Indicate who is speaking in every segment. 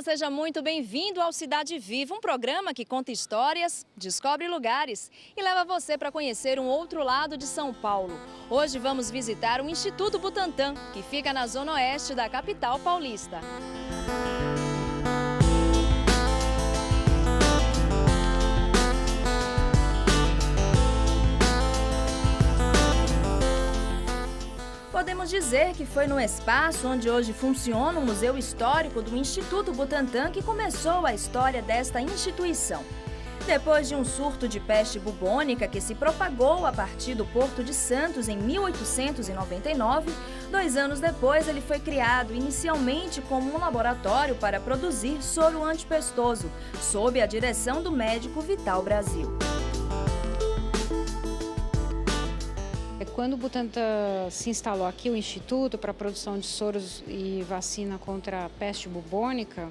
Speaker 1: seja muito bem-vindo ao Cidade Viva, um programa que conta histórias, descobre lugares e leva você para conhecer um outro lado de São Paulo. Hoje vamos visitar o Instituto Butantan, que fica na zona oeste da capital paulista. Podemos dizer que foi no espaço onde hoje funciona o Museu Histórico do Instituto Butantan que começou a história desta instituição. Depois de um surto de peste bubônica que se propagou a partir do Porto de Santos em 1899, 2 anos depois ele foi criado inicialmente como um laboratório para produzir soro antipestoso, sob a direção do médico Vital Brasil.
Speaker 2: Quando o Butantan se instalou aqui, o Instituto, para a produção de soros e vacina contra a peste bubônica,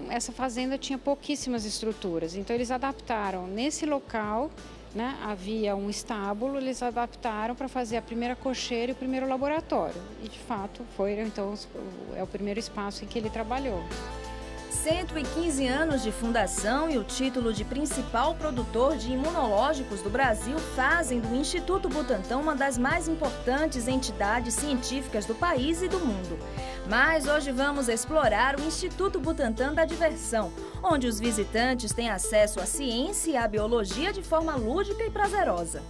Speaker 2: essa fazenda tinha pouquíssimas estruturas. Então, eles adaptaram nesse local, né, havia um estábulo, eles adaptaram para fazer a primeira cocheira e o primeiro laboratório. E, de fato, é o primeiro espaço em que ele trabalhou.
Speaker 1: 115 anos de fundação e o título de principal produtor de imunológicos do Brasil fazem do Instituto Butantan uma das mais importantes entidades científicas do país e do mundo. Mas hoje vamos explorar o Instituto Butantan da Diversão, onde os visitantes têm acesso à ciência e à biologia de forma lúdica e prazerosa.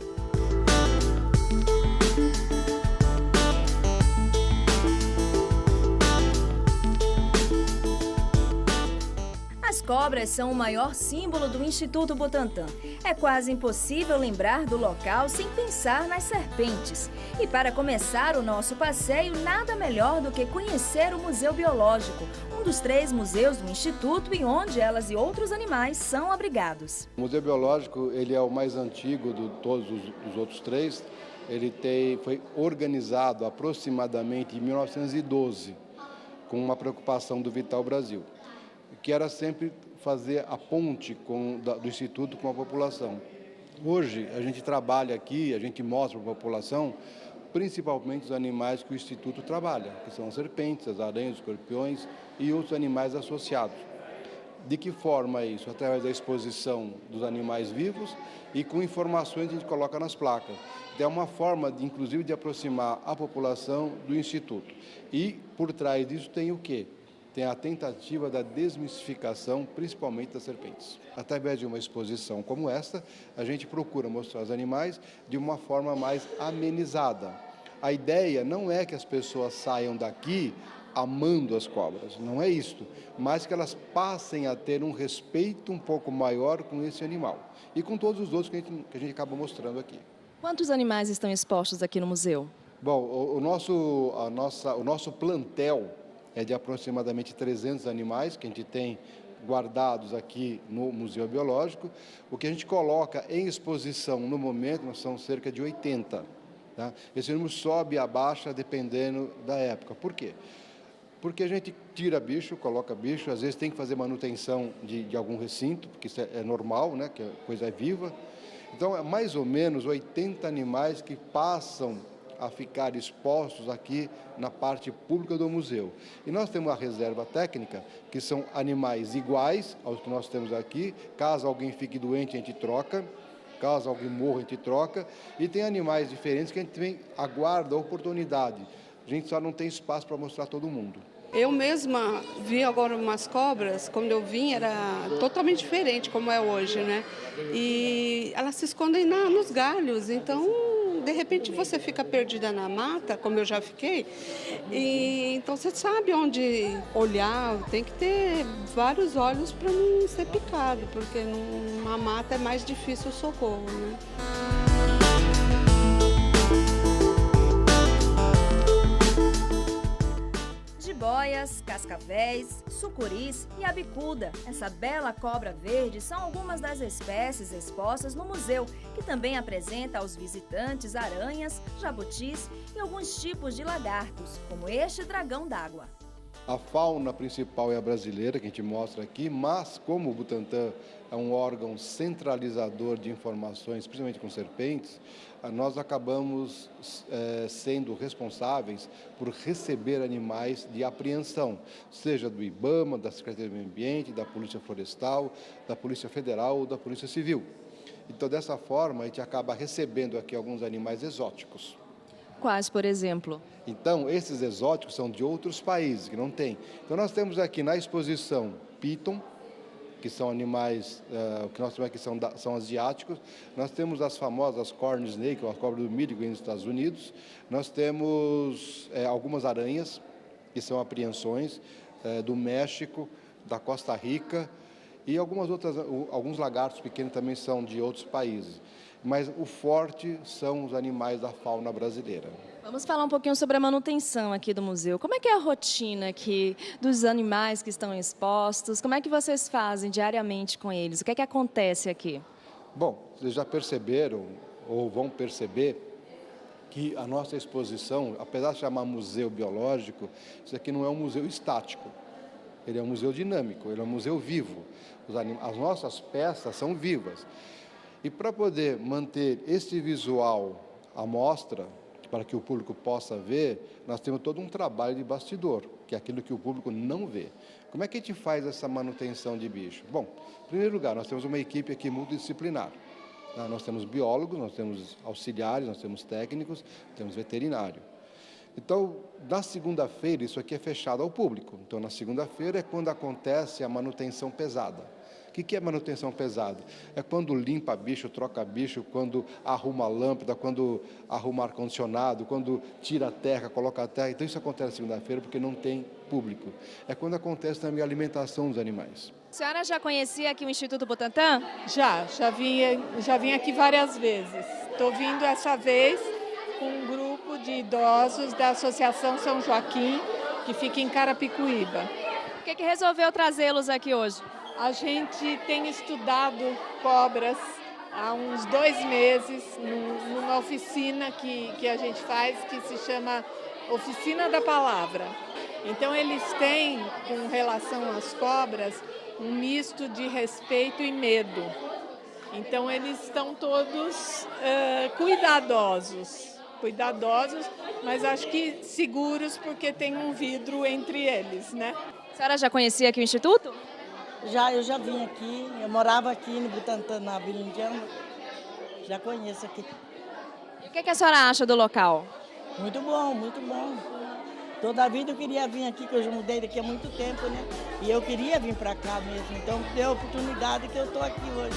Speaker 1: As cobras são o maior símbolo do Instituto Butantan. É quase impossível lembrar do local sem pensar nas serpentes. E para começar o nosso passeio, nada melhor do que conhecer o Museu Biológico, um dos 3 museus do Instituto e onde elas e outros animais são abrigados.
Speaker 3: O Museu Biológico ele é o mais antigo de todos os outros 3. Foi organizado aproximadamente em 1912, com uma preocupação do Vital Brasil, que era sempre fazer a ponte do Instituto com a população. Hoje, a gente trabalha aqui, a gente mostra para a população, principalmente os animais que o Instituto trabalha, que são as serpentes, as aranhas, os escorpiões e outros animais associados. De que forma é isso? Através da exposição dos animais vivos e com informações que a gente coloca nas placas. Então, é uma forma, inclusive, de aproximar a população do Instituto. E, por trás disso, tem o quê? Tem a tentativa da desmistificação, principalmente das serpentes. Através de uma exposição como esta, a gente procura mostrar os animais de uma forma mais amenizada. A ideia não é que as pessoas saiam daqui amando as cobras, não é isto, mas que elas passem a ter um respeito um pouco maior com esse animal e com todos os outros que a gente acaba mostrando aqui.
Speaker 1: Quantos animais estão expostos aqui no museu?
Speaker 3: Bom, o nosso plantel é de aproximadamente 300 animais que a gente tem guardados aqui no Museu Biológico. O que a gente coloca em exposição no momento são cerca de 80. Tá? Esse número sobe e abaixa dependendo da época. Por quê? Porque a gente tira bicho, coloca bicho, às vezes tem que fazer manutenção de algum recinto, porque isso é normal, né? Que a coisa é viva. Então, é mais ou menos 80 animais que passam a ficar expostos aqui na parte pública do museu. E nós temos a reserva técnica, que são animais iguais aos que nós temos aqui. Caso alguém fique doente, a gente troca. Caso alguém morra, a gente troca. E tem animais diferentes que a gente também aguarda a oportunidade. A gente só não tem espaço para mostrar todo mundo.
Speaker 4: Eu mesma vi agora umas cobras, quando eu vim era totalmente diferente como é hoje, né? E elas se escondem nos galhos, então de repente você fica perdida na mata, como eu já fiquei, e então você sabe onde olhar, tem que ter vários olhos para não ser picado, porque numa mata é mais difícil o socorro, né?
Speaker 1: Jiboias, cascavéis, sucuris e a bicuda. Essa bela cobra verde são algumas das espécies expostas no museu, que também apresenta aos visitantes aranhas, jabutis e alguns tipos de lagartos, como este dragão d'água.
Speaker 3: A fauna principal é a brasileira, que a gente mostra aqui, mas como o Butantan é um órgão centralizador de informações, principalmente com serpentes, nós acabamos sendo responsáveis por receber animais de apreensão, seja do IBAMA, da Secretaria do Meio Ambiente, da Polícia Florestal, da Polícia Federal ou da Polícia Civil. Então, dessa forma, a gente acaba recebendo aqui alguns animais exóticos.
Speaker 1: Quais, por exemplo?
Speaker 3: Então, esses exóticos são de outros países, que não tem. Então, nós temos aqui na exposição piton, que são animais, o que nós temos aqui são asiáticos. Nós temos as famosas corn snake, ou a cobra do milho, que vem dos Estados Unidos. Nós temos algumas aranhas, que são apreensões do México, da Costa Rica, e alguns lagartos pequenos também são de outros países. Mas o forte são os animais da fauna brasileira.
Speaker 1: Vamos falar um pouquinho sobre a manutenção aqui do museu. Como é que é a rotina aqui dos animais que estão expostos? Como é que vocês fazem diariamente com eles? O que é que acontece aqui?
Speaker 3: Bom, vocês já perceberam, ou vão perceber, que a nossa exposição, apesar de chamar museu biológico, isso aqui não é um museu estático. Ele é um museu dinâmico, ele é um museu vivo. As nossas peças são vivas. E para poder manter esse visual à mostra, para que o público possa ver, nós temos todo um trabalho de bastidor, que é aquilo que o público não vê. Como é que a gente faz essa manutenção de bicho? Bom, em primeiro lugar, nós temos uma equipe aqui multidisciplinar. Nós temos biólogos, nós temos auxiliares, nós temos técnicos, temos veterinário. Então, na segunda-feira, isso aqui é fechado ao público. Então, na segunda-feira é quando acontece a manutenção pesada. O que é manutenção pesada? É quando limpa bicho, troca bicho, quando arruma lâmpada, quando arruma ar-condicionado, quando tira a terra, coloca a terra. Então, isso acontece segunda-feira porque não tem público. É quando acontece também a alimentação dos animais.
Speaker 1: A senhora já conhecia aqui o Instituto Butantan?
Speaker 5: Já vim aqui várias vezes. Estou vindo essa vez com um grupo de idosos da Associação São Joaquim, que fica em Carapicuíba.
Speaker 1: Por que resolveu trazê-los aqui hoje?
Speaker 5: A gente tem estudado cobras há uns 2 meses numa oficina que a gente faz, que se chama Oficina da Palavra. Então, eles têm, com relação às cobras, um misto de respeito e medo. Então, eles estão todos cuidadosos, mas acho que seguros, porque tem um vidro entre eles, né?
Speaker 1: A senhora já conhecia aqui o Instituto?
Speaker 6: Eu já vim aqui, eu morava aqui no Butantan, na Vila Indiana, já conheço aqui.
Speaker 1: E o que a senhora acha do local?
Speaker 6: Muito bom, muito bom. Toda a vida eu queria vir aqui, que eu já mudei daqui há muito tempo, né? E eu queria vir para cá mesmo, então deu a oportunidade que eu estou aqui hoje.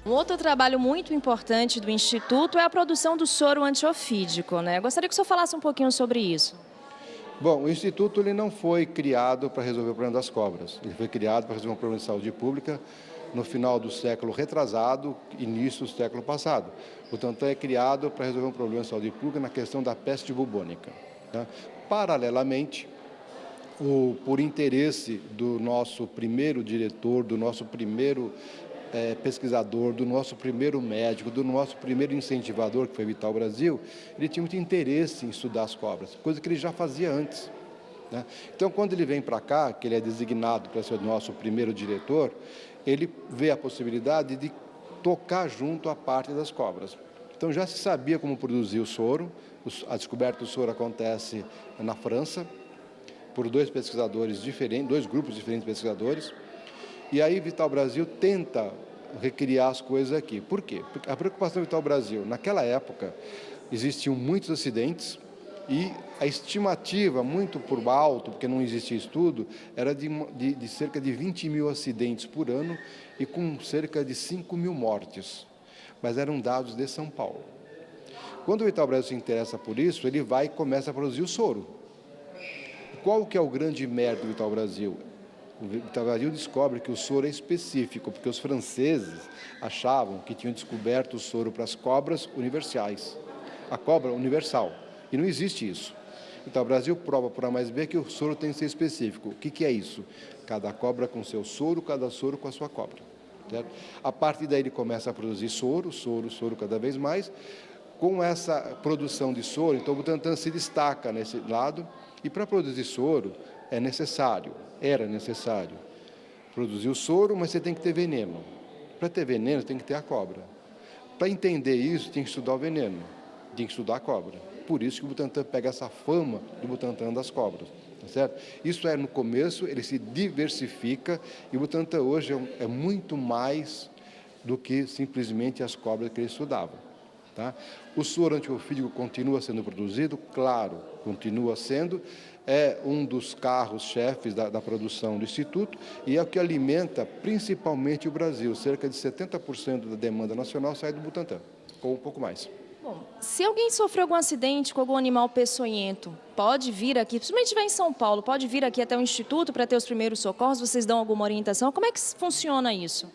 Speaker 1: Um outro trabalho muito importante do Instituto é a produção do soro antiofídico, né? Eu gostaria que o senhor falasse um pouquinho sobre isso.
Speaker 3: Bom, o Instituto ele não foi criado para resolver o problema das cobras. Ele foi criado para resolver um problema de saúde pública no final do século retrasado, início do século passado. O Butantan é criado para resolver um problema de saúde pública na questão da peste bubônica. Tá? Paralelamente, por interesse do nosso primeiro diretor, do nosso primeiro pesquisador, do nosso primeiro médico, do nosso primeiro incentivador, que foi Vital Brasil, ele tinha muito interesse em estudar as cobras, coisa que ele já fazia antes. Né? Então, quando ele vem para cá, que ele é designado para ser o nosso primeiro diretor, ele vê a possibilidade de tocar junto a parte das cobras. Então, já se sabia como produzir o soro, a descoberta do soro acontece na França, por 2 pesquisadores diferentes, 2 grupos diferentes de pesquisadores. E aí Vital Brasil tenta recriar as coisas aqui. Por quê? Porque a preocupação do Vital Brasil, naquela época, existiam muitos acidentes e a estimativa, muito por alto, porque não existia estudo, era de cerca de 20 mil acidentes por ano e com cerca de 5 mil mortes. Mas eram dados de São Paulo. Quando o Vital Brasil se interessa por isso, ele vai e começa a produzir o soro. Qual que é o grande mérito do Vital Brasil? O Vital Brasil descobre que o soro é específico, porque os franceses achavam que tinham descoberto o soro para as cobras universais, a cobra universal, e não existe isso. Então, o Brasil prova por A mais B que o soro tem que ser específico. O que é isso? Cada cobra com seu soro, cada soro com a sua cobra. certo? A partir daí ele começa a produzir soro cada vez mais. Com essa produção de soro, então o Butantan se destaca nesse lado, e para produzir soro era necessário produzir o soro, mas você tem que ter veneno. Para ter veneno, tem que ter a cobra. Para entender isso, tem que estudar o veneno, tem que estudar a cobra. Por isso que o Butantan pega essa fama do Butantan das cobras, tá certo? Isso é no começo, ele se diversifica, e o Butantan hoje é muito mais do que simplesmente as cobras que ele estudava. Tá? O soro antiofídico continua sendo produzido? Claro, continua sendo. É um dos carros-chefes da produção do Instituto e é o que alimenta principalmente o Brasil. Cerca de 70% da demanda nacional sai do Butantan, ou um pouco mais.
Speaker 1: Bom, se alguém sofreu algum acidente com algum animal peçonhento, pode vir aqui, principalmente se estiver em São Paulo, pode vir aqui até o Instituto para ter os primeiros socorros? Vocês dão alguma orientação? Como é que funciona isso?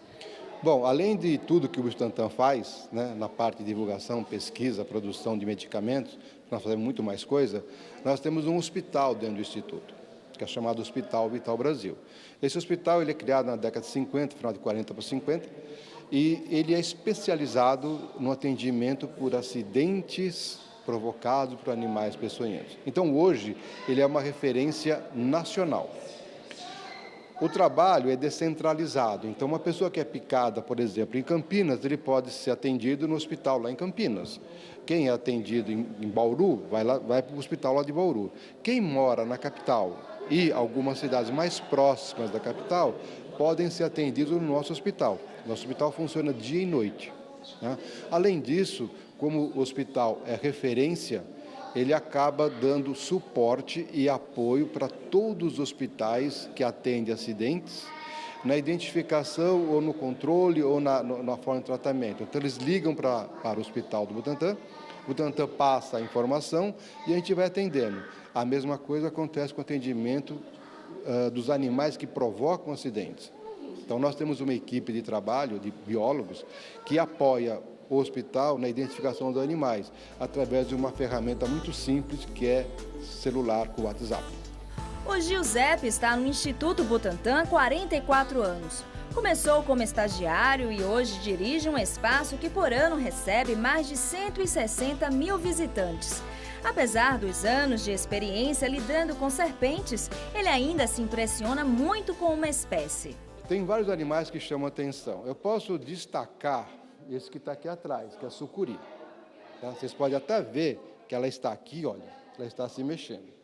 Speaker 3: Bom, além de tudo que o Butantan faz, né, na parte de divulgação, pesquisa, produção de medicamentos, nós fazemos muito mais coisa, nós temos um hospital dentro do Instituto, que é chamado Hospital Vital Brasil. Esse hospital ele é criado na década de 50, final de 40 para 50, e ele é especializado no atendimento por acidentes provocados por animais peçonhentos. Então, hoje, ele é uma referência nacional. O trabalho é descentralizado, então uma pessoa que é picada, por exemplo, em Campinas, ele pode ser atendido no hospital lá em Campinas. Quem é atendido em Bauru, vai para o hospital lá de Bauru. Quem mora na capital e algumas cidades mais próximas da capital, podem ser atendidos no nosso hospital. Nosso hospital funciona dia e noite, né? Além disso, como o hospital é referência, ele acaba dando suporte e apoio para todos os hospitais que atendem acidentes, na identificação ou no controle ou na forma de tratamento. Então, eles ligam para o hospital do Butantan, o Butantan passa a informação e a gente vai atendendo. A mesma coisa acontece com o atendimento dos animais que provocam acidentes. Então, nós temos uma equipe de trabalho, de biólogos, que apoia o hospital na identificação dos animais, através de uma ferramenta muito simples, que é celular com WhatsApp.
Speaker 1: O Giuseppe está no Instituto Butantan há 44 anos. Começou como estagiário e hoje dirige um espaço que por ano recebe mais de 160 mil visitantes. Apesar dos anos de experiência lidando com serpentes, ele ainda se impressiona muito com uma espécie.
Speaker 3: Tem vários animais que chamam atenção. Eu posso destacar esse que está aqui atrás, que é a sucuri. Tá? Vocês podem até ver que ela está aqui, olha, ela está se mexendo.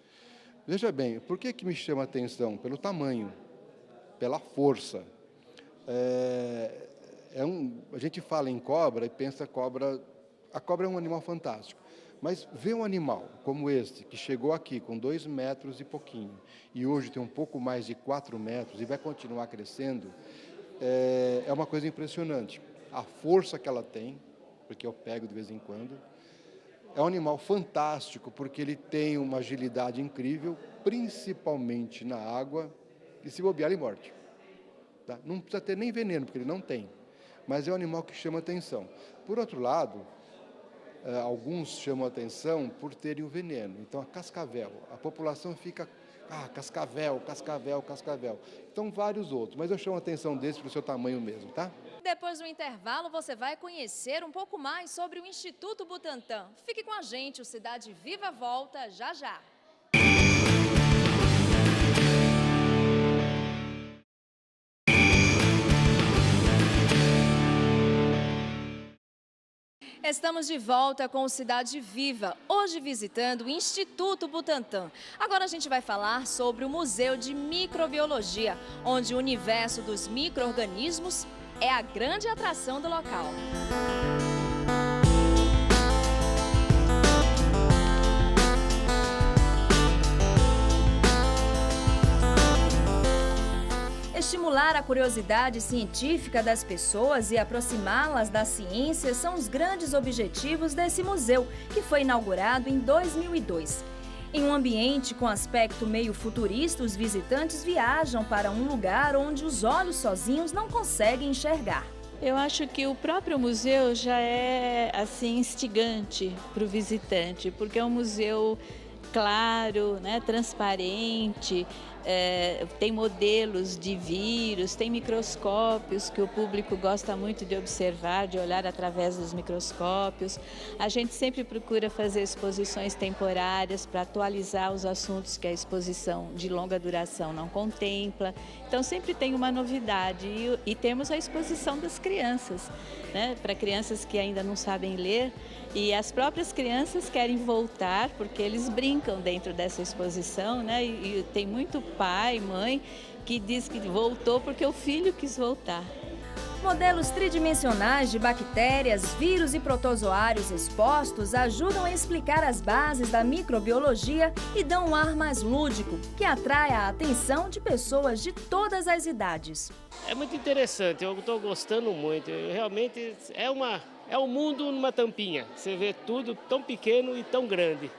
Speaker 3: Veja bem, por que me chama a atenção? Pelo tamanho, pela força. A gente fala em cobra e pensa a cobra é um animal fantástico. Mas ver um animal como este, que chegou aqui com 2 metros e pouquinho, e hoje tem um pouco mais de 4 metros e vai continuar crescendo, é uma coisa impressionante. A força que ela tem, porque eu pego de vez em quando, é um animal fantástico, porque ele tem uma agilidade incrível, principalmente na água, e se bobear, ele morde. Tá? Não precisa ter nem veneno, porque ele não tem, mas é um animal que chama atenção. Por outro lado, alguns chamam atenção por terem o veneno. Então, a cascavel, a população fica, cascavel. Então, vários outros, mas eu chamo a atenção desse pelo seu tamanho mesmo, tá?
Speaker 1: Depois do intervalo, você vai conhecer um pouco mais sobre o Instituto Butantan. Fique com a gente, o Cidade Viva volta já já. Estamos de volta com o Cidade Viva, hoje visitando o Instituto Butantan. Agora a gente vai falar sobre o Museu de Microbiologia, onde o universo dos micro-organismos é a grande atração do local. Estimular a curiosidade científica das pessoas e aproximá-las da ciência são os grandes objetivos desse museu, que foi inaugurado em 2002. Em um ambiente com aspecto meio futurista, os visitantes viajam para um lugar onde os olhos sozinhos não conseguem enxergar.
Speaker 7: Eu acho que o próprio museu já é assim instigante para o visitante, porque é um museu claro, né, transparente, tem modelos de vírus, tem microscópios que o público gosta muito de observar, de olhar através dos microscópios. A gente sempre procura fazer exposições temporárias para atualizar os assuntos que a exposição de longa duração não contempla. Então sempre tem uma novidade e temos a exposição das crianças, né? Para crianças que ainda não sabem ler, e as próprias crianças querem voltar porque eles brincam dentro dessa exposição, né? E tem muito pai, mãe que diz que voltou porque o filho quis voltar.
Speaker 1: Modelos tridimensionais de bactérias, vírus e protozoários expostos ajudam a explicar as bases da microbiologia e dão um ar mais lúdico, que atrai a atenção de pessoas de todas as idades.
Speaker 8: É muito interessante, eu estou gostando muito. Realmente é um mundo numa tampinha. Você vê tudo tão pequeno e tão grande.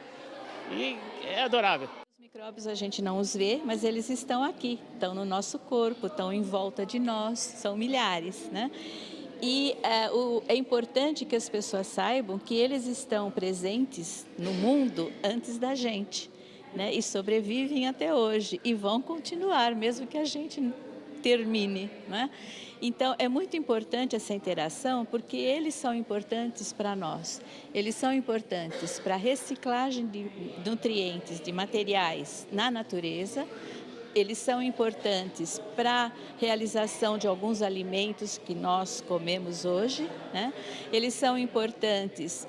Speaker 8: E é adorável.
Speaker 7: Os micróbios a gente não os vê, mas eles estão aqui, estão no nosso corpo, estão em volta de nós, são milhares, né? E é importante que as pessoas saibam que eles estão presentes no mundo antes da gente, né? E sobrevivem até hoje e vão continuar, mesmo que a gente termine, né? Então, é muito importante essa interação porque eles são importantes para nós. Eles são importantes para a reciclagem de nutrientes, de materiais na natureza. Eles são importantes para a realização de alguns alimentos que nós comemos hoje, né? Eles são importantes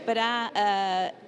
Speaker 7: para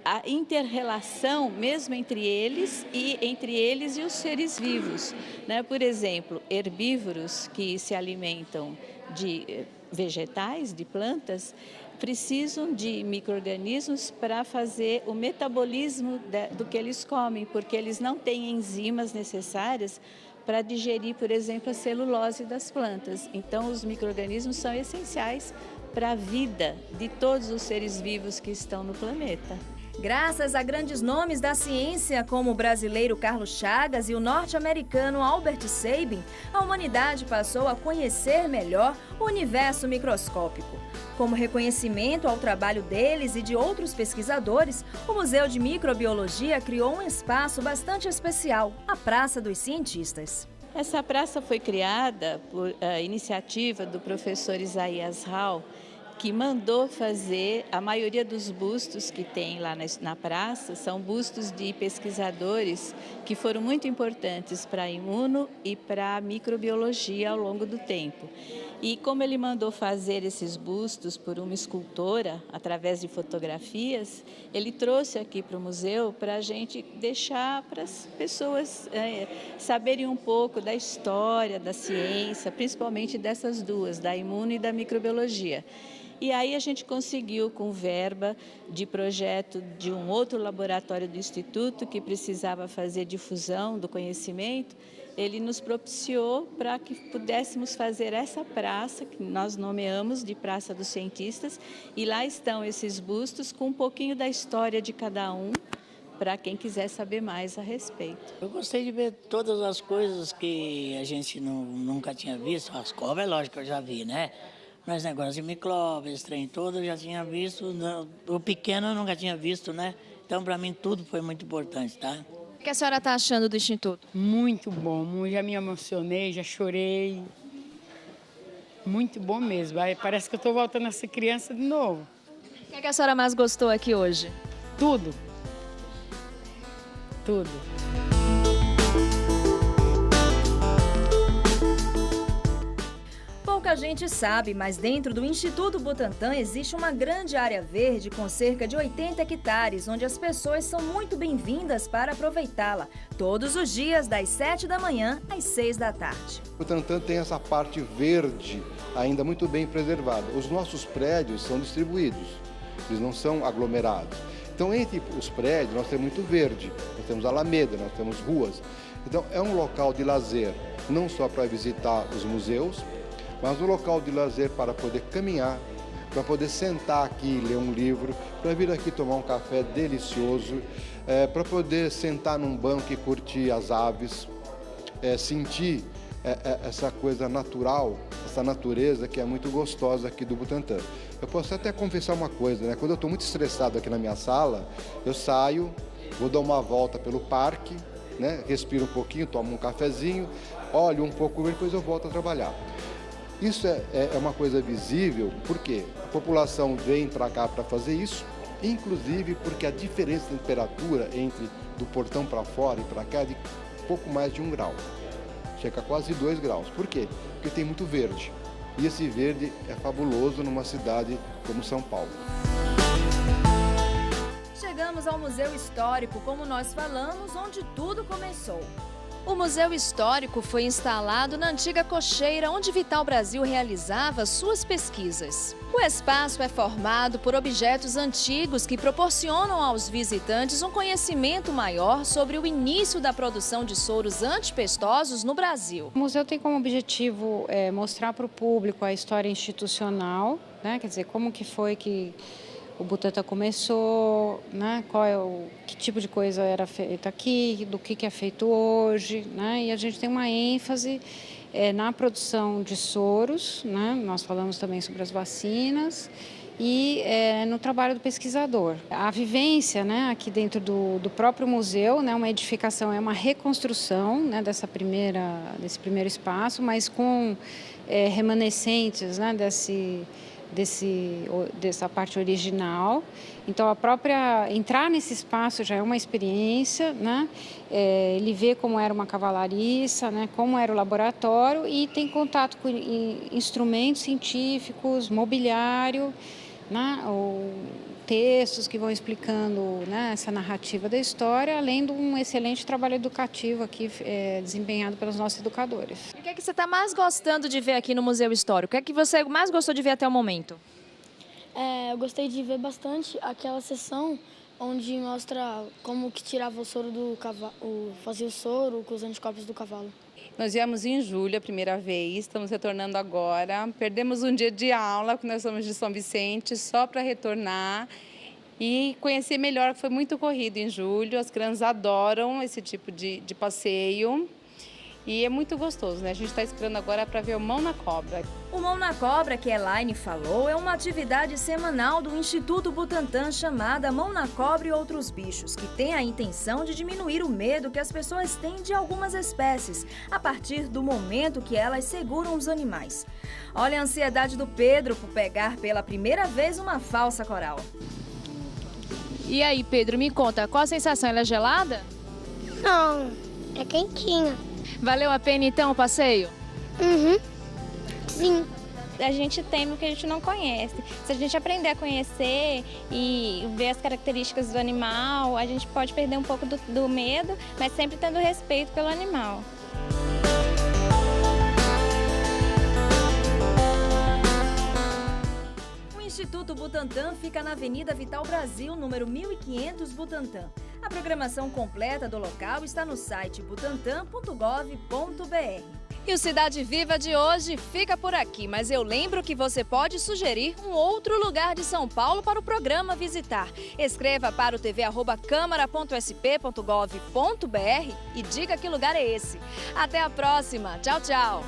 Speaker 7: a inter-relação mesmo entre eles e os seres vivos, né? Por exemplo, herbívoros que se alimentam de vegetais, de plantas, precisam de micro-organismos para fazer o metabolismo do que eles comem, porque eles não têm enzimas necessárias para digerir, por exemplo, a celulose das plantas. Então, os micro-organismos são essenciais para a vida de todos os seres vivos que estão no planeta.
Speaker 1: Graças a grandes nomes da ciência, como o brasileiro Carlos Chagas e o norte-americano Albert Sabin, a humanidade passou a conhecer melhor o universo microscópico. Como reconhecimento ao trabalho deles e de outros pesquisadores, o Museu de Microbiologia criou um espaço bastante especial, a Praça dos Cientistas.
Speaker 7: Essa praça foi criada por iniciativa do professor Isaías Hall, que mandou fazer a maioria dos bustos que tem lá na praça, são bustos de pesquisadores que foram muito importantes para a imuno e para a microbiologia ao longo do tempo. E como ele mandou fazer esses bustos por uma escultora, através de fotografias, ele trouxe aqui para o museu para a gente deixar para as pessoas saberem um pouco da história, da ciência, principalmente dessas duas, da imuno e da microbiologia. E aí a gente conseguiu, com verba de projeto de um outro laboratório do Instituto que precisava fazer difusão do conhecimento, ele nos propiciou para que pudéssemos fazer essa praça, que nós nomeamos de Praça dos Cientistas, e lá estão esses bustos com um pouquinho da história de cada um, para quem quiser saber mais a respeito.
Speaker 9: Eu gostei de ver todas as coisas que a gente nunca tinha visto. As cobras, é lógico que eu já vi, né? Mas negócio de micróbios, esse trem todo eu já tinha visto. O pequeno eu nunca tinha visto, né? Então, para mim, tudo foi muito importante, tá?
Speaker 1: O que a senhora está achando do Instituto?
Speaker 10: Muito bom, já me emocionei, já chorei. Muito bom mesmo. Aí parece que eu estou voltando a ser criança de novo.
Speaker 1: O que a senhora mais gostou aqui hoje?
Speaker 10: Tudo. Tudo.
Speaker 1: Pouca gente sabe, mas dentro do Instituto Butantan existe uma grande área verde com cerca de 80 hectares, onde as pessoas são muito bem-vindas para aproveitá-la, todos os dias das 7 da manhã às 6 da tarde.
Speaker 3: O Butantan tem essa parte verde ainda muito bem preservada. Os nossos prédios são distribuídos, eles não são aglomerados. Então, entre os prédios, nós temos muito verde, nós temos alameda, nós temos ruas. Então, é um local de lazer, não só para visitar os museus, mas um local de lazer para poder caminhar, para poder sentar aqui e ler um livro, para vir aqui tomar um café delicioso, para poder sentar num banco e curtir as aves, sentir essa coisa natural, essa natureza que é muito gostosa aqui do Butantan. Eu posso até confessar uma coisa, né? Quando eu estou muito estressado aqui na minha sala, eu saio, vou dar uma volta pelo parque, né? Respiro um pouquinho, tomo um cafezinho, olho um pouco e depois eu volto a trabalhar. Isso é uma coisa visível, porque a população vem para cá para fazer isso, inclusive porque a diferença de temperatura entre do portão para fora e para cá é de pouco mais de 1 grau. Chega a quase 2 graus. Por quê? Porque tem muito verde. E esse verde é fabuloso numa cidade como São Paulo.
Speaker 1: Chegamos ao Museu Histórico, como nós falamos, onde tudo começou. O Museu Histórico foi instalado na antiga cocheira onde Vital Brasil realizava suas pesquisas. O espaço é formado por objetos antigos que proporcionam aos visitantes um conhecimento maior sobre o início da produção de soros antipestosos no Brasil.
Speaker 2: O museu tem como objetivo mostrar para o público a história institucional, né? Quer dizer, como que foi que o Butantan começou, né? Que tipo de coisa era feita aqui, do que é feito hoje, né? E a gente tem uma ênfase na produção de soros, né? Nós falamos também sobre as vacinas e no trabalho do pesquisador. A vivência, né, aqui dentro do próprio museu, né, uma edificação, é uma reconstrução, né, desse primeiro espaço, mas com remanescentes, né, dessa parte original. Então, entrar nesse espaço já é uma experiência, né? Ele vê como era uma cavalariça, né? Como era o laboratório e tem contato com instrumentos científicos, mobiliário, né? Textos que vão explicando, né, essa narrativa da história, além de um excelente trabalho educativo aqui desempenhado pelos nossos educadores.
Speaker 1: E o que é que você está mais gostando de ver aqui no Museu Histórico? O que é que você mais gostou de ver até o momento?
Speaker 11: Eu gostei de ver bastante aquela sessão onde mostra como que tirava o soro do cavalo, fazia o soro com os anticorpos do cavalo.
Speaker 12: Nós viemos em julho a primeira vez, estamos retornando agora. Perdemos um dia de aula, porque nós somos de São Vicente, só para retornar e conhecer melhor, foi muito corrido em julho. As crianças adoram esse tipo de passeio e é muito gostoso, né? A gente está esperando agora para ver o Mão na Cobra.
Speaker 1: O Mão na Cobra, que a Elaine falou, é uma atividade semanal do Instituto Butantan chamada Mão na Cobra e Outros Bichos, que tem a intenção de diminuir o medo que as pessoas têm de algumas espécies, a partir do momento que elas seguram os animais. Olha a ansiedade do Pedro por pegar pela primeira vez uma falsa coral. E aí, Pedro, me conta, qual a sensação? Ela é gelada?
Speaker 13: Não, é quentinha.
Speaker 1: Valeu a pena então o passeio?
Speaker 13: Uhum. Sim.
Speaker 14: A gente teme o que a gente não conhece. Se a gente aprender a conhecer e ver as características do animal, a gente pode perder um pouco do medo, mas sempre tendo respeito pelo animal.
Speaker 1: O Instituto Butantan fica na Avenida Vital Brasil, número 1500 Butantan. A programação completa do local está no site butantan.gov.br. E o Cidade Viva de hoje fica por aqui, mas eu lembro que você pode sugerir um outro lugar de São Paulo para o programa visitar. Escreva para o tv@câmara.sp.gov.br e diga que lugar é esse. Até a próxima. Tchau, tchau.